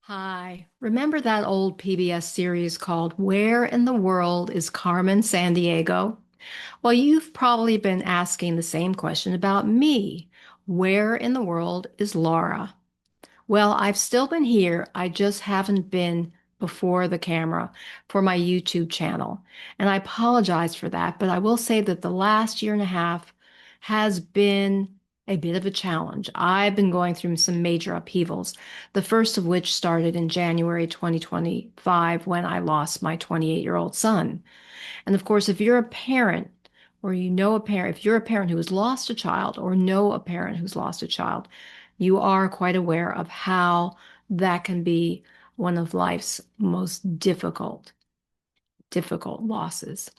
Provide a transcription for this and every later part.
Hi. Remember that old PBS series called Where in the World is Carmen Sandiego? Well, you've probably been asking the same question about me. Where in the world is Laura? Well, I've still been here. I just haven't been before the camera for my YouTube channel. And I apologize for that, but I will say that the last year and a half has been a bit of a challenge. I've been going through some major upheavals, the first of which started in January 2025 when I lost my 28-year-old son. And of course, if you're a parent, or you know a parent, if you're a parent who has lost a child or know a parent who's lost a child, you are quite aware of how that can be one of life's most difficult losses.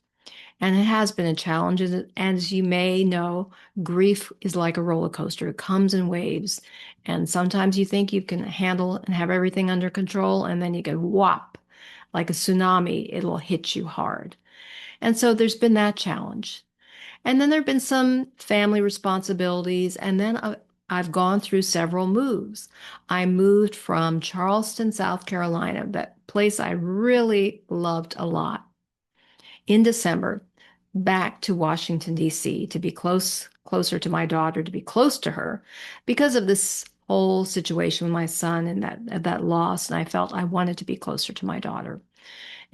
And it has been a challenge. And as you may know, grief is like a roller coaster. It comes in waves. And sometimes you think you can handle and have everything under control, and then you get whop, like a tsunami, it'll hit you hard. And so there's been that challenge. And then there have been some family responsibilities. And then I've gone through several moves. I moved from Charleston, South Carolina, that place I really loved a lot, in December, back to Washington, D.C. to be closer to my daughter, to be close to her because of this whole situation with my son and that loss. And I felt I wanted to be closer to my daughter.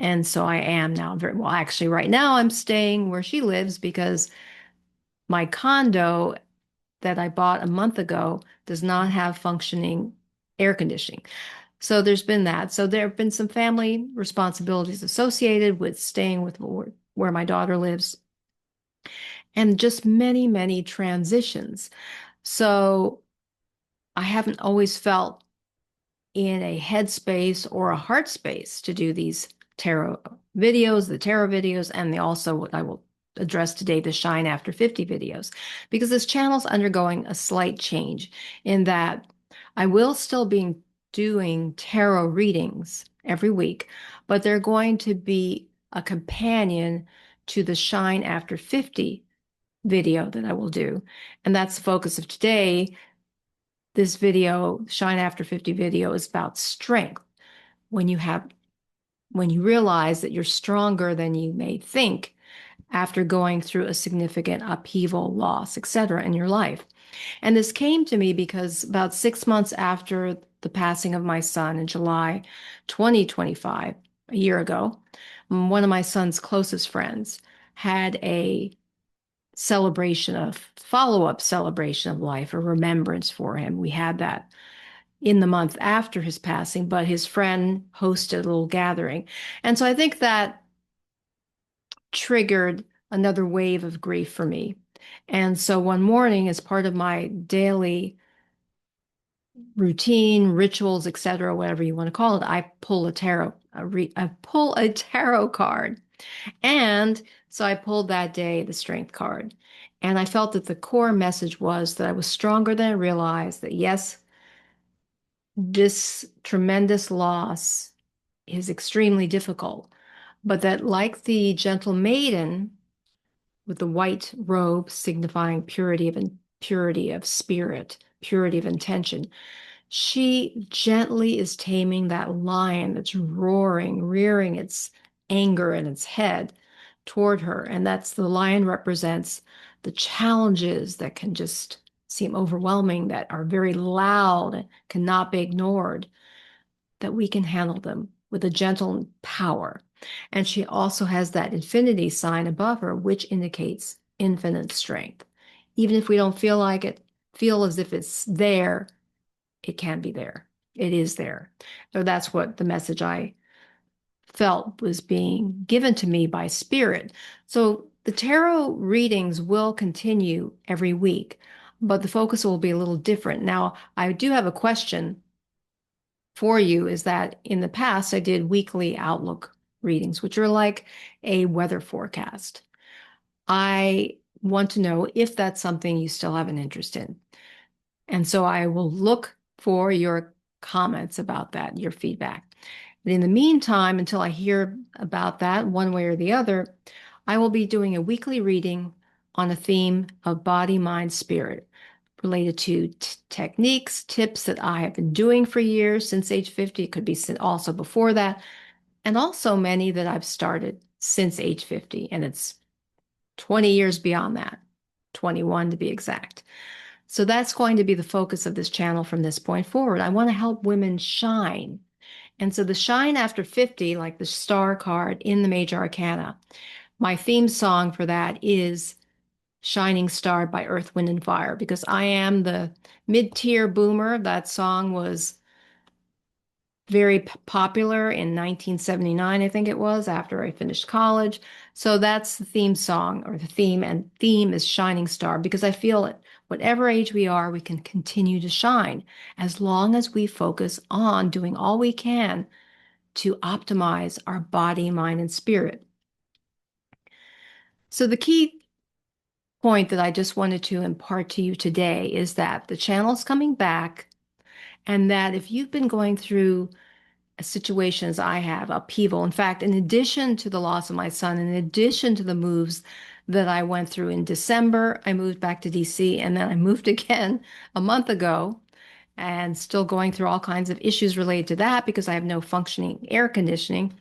And so I am now very well. Actually, right now I'm staying where she lives because my condo that I bought a month ago does not have functioning air conditioning. So there's been that. So there have been some family responsibilities associated with staying with where my daughter lives, and just many, many transitions. So I haven't always felt in a headspace or a heart space to do these the tarot videos, and also what I will address today, the Shine After 50 videos, because this channel's undergoing a slight change in that I will still be doing tarot readings every week, but they're going to be a companion to the Shine After 50 video that I will do. And that's the focus of today. This video, Shine After 50 video, is about strength. When you realize that you're stronger than you may think after going through a significant upheaval, loss, etc. in your life. And this came to me because about 6 months after the passing of my son in July 2025, a year ago, one of my son's closest friends had a follow-up celebration of life, a remembrance for him. We had that in the month after his passing, but his friend hosted a little gathering. And so I think that triggered another wave of grief for me. And so one morning, as part of my daily routine, rituals, etc., whatever you want to call it, I pull I pull a tarot card. And so I pulled that day the strength card. And I felt that the core message was that I was stronger than I realized, that yes, this tremendous loss is extremely difficult, but that like the gentle maiden with the white robe signifying purity of spirit, purity of intention, she gently is taming that lion that's roaring, rearing its anger in its head toward her. And that's the lion represents the challenges that can just seem overwhelming, that are very loud and cannot be ignored, that we can handle them with a gentle power. And she also has that infinity sign above her, which indicates infinite strength. Even if we don't feel like it, feel as if it's there, it can be there. It is there. So that's what the message I felt was being given to me by spirit. So the tarot readings will continue every week, but the focus will be a little different. Now, I do have a question for you, is that in the past, I did weekly outlook readings, which are like a weather forecast. I want to know if that's something you still have an interest in. And so I will look for your comments about that, your feedback. But in the meantime, until I hear about that one way or the other, I will be doing a weekly reading on a theme of body, mind, spirit related to techniques, tips that I have been doing for years since age 50. It could be also before that, and also many that I've started since age 50. And it's 20 years beyond that, 21 to be exact. So that's going to be the focus of this channel from this point forward. I want to help women shine. And so the shine after 50, like the star card in the major arcana, my theme song for that is Shining Star by Earth, Wind, and Fire, because I am the mid-tier boomer. That song was very popular in 1979, I think it was, after I finished college. So that's the theme song, or the theme, and theme is Shining Star, because I feel at whatever age we are, we can continue to shine as long as we focus on doing all we can to optimize our body, mind, and spirit. So the key point that I just wanted to impart to you today is that the channel's coming back, and that if you've been going through situations I have, upheaval. In fact, in addition to the loss of my son, in addition to the moves that I went through in December, I moved back to DC, and then I moved again a month ago, and still going through all kinds of issues related to that because I have no functioning air conditioning.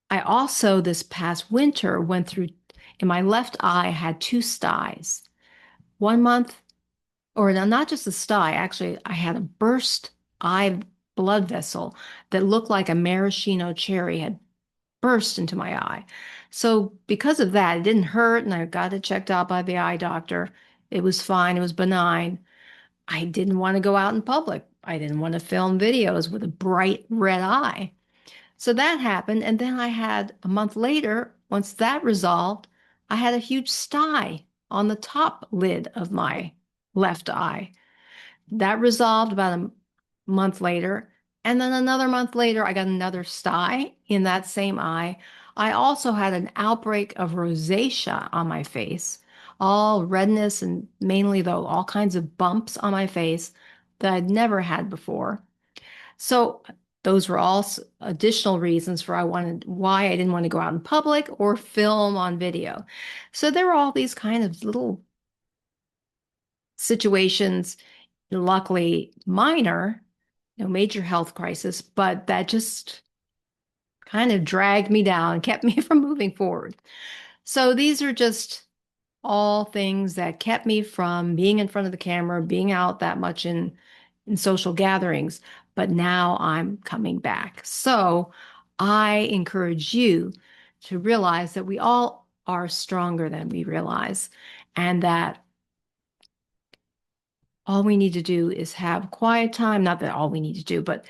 I also, this past winter, went through, in my left eye, I had two styes. 1 month, or not just a sty, actually, I had a burst eye blood vessel that looked like a maraschino cherry had burst into my eye. So because of that, it didn't hurt, and I got it checked out by the eye doctor. It was fine. It was benign. I didn't want to go out in public. I didn't want to film videos with a bright red eye. So that happened. And then I had a month later, once that resolved, I had a huge sty on the top lid of my left eye. That resolved about a month later. And then another month later, I got another sty in that same eye. I also had an outbreak of rosacea on my face, all redness, and mainly, though, all kinds of bumps on my face that I'd never had before. So those were all additional reasons for why I didn't want to go out in public or film on video. So there were all these kind of little situations, luckily minor, no major health crisis, but that just kind of dragged me down and kept me from moving forward. So these are just all things that kept me from being in front of the camera, being out that much in social gatherings. But now I'm coming back. So I encourage you to realize that we all are stronger than we realize, and that all we need to do is have quiet time. Not that all we need to do, but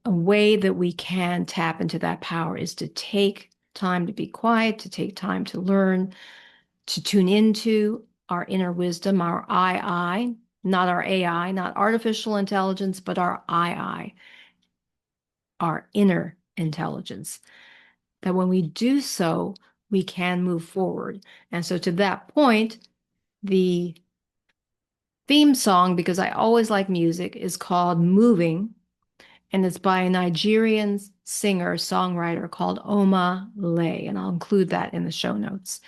a way that we can tap into that power is to take time to be quiet, to take time to learn, to tune into our inner wisdom, our I, not our AI, not artificial intelligence, but our I, our inner intelligence. That when we do so, we can move forward. And so to that point, the theme song, because I always like music, is called Moving, and it's by a Nigerian singer songwriter called Omah, and I'll include that in the show notes.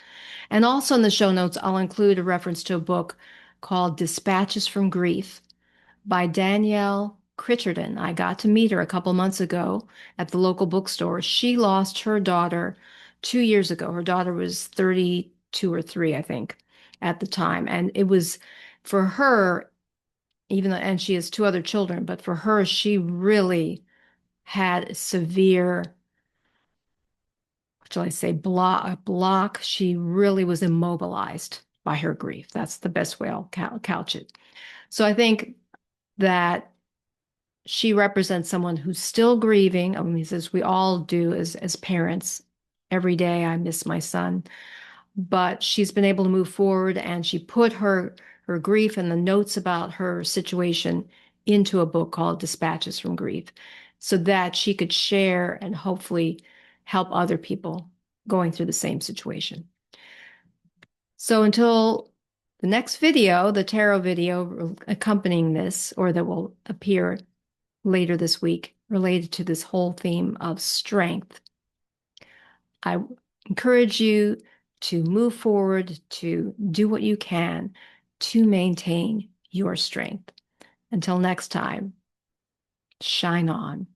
And also in the show notes, I'll include a reference to a book called Dispatches from Grief by Danielle Critchardon. I got to meet her a couple months ago at the local bookstore. She lost her daughter 2 years ago. Her daughter was 32 or 3, I think, at the time. And it was for her, even though, and she has two other children, but for her, she really had severe, what shall I say, block. She really was immobilized by her grief. That's the best way I'll couch it. So I think that she represents someone who's still grieving. I mean, as we all do as parents. Every day I miss my son, but she's been able to move forward, and she put her grief and the notes about her situation into a book called Dispatches from Grief, so that she could share and hopefully help other people going through the same situation. So until the next video, the tarot video accompanying this, or that will appear later this week, related to this whole theme of strength, I encourage you to move forward, to do what you can to maintain your strength. Until next time, shine on.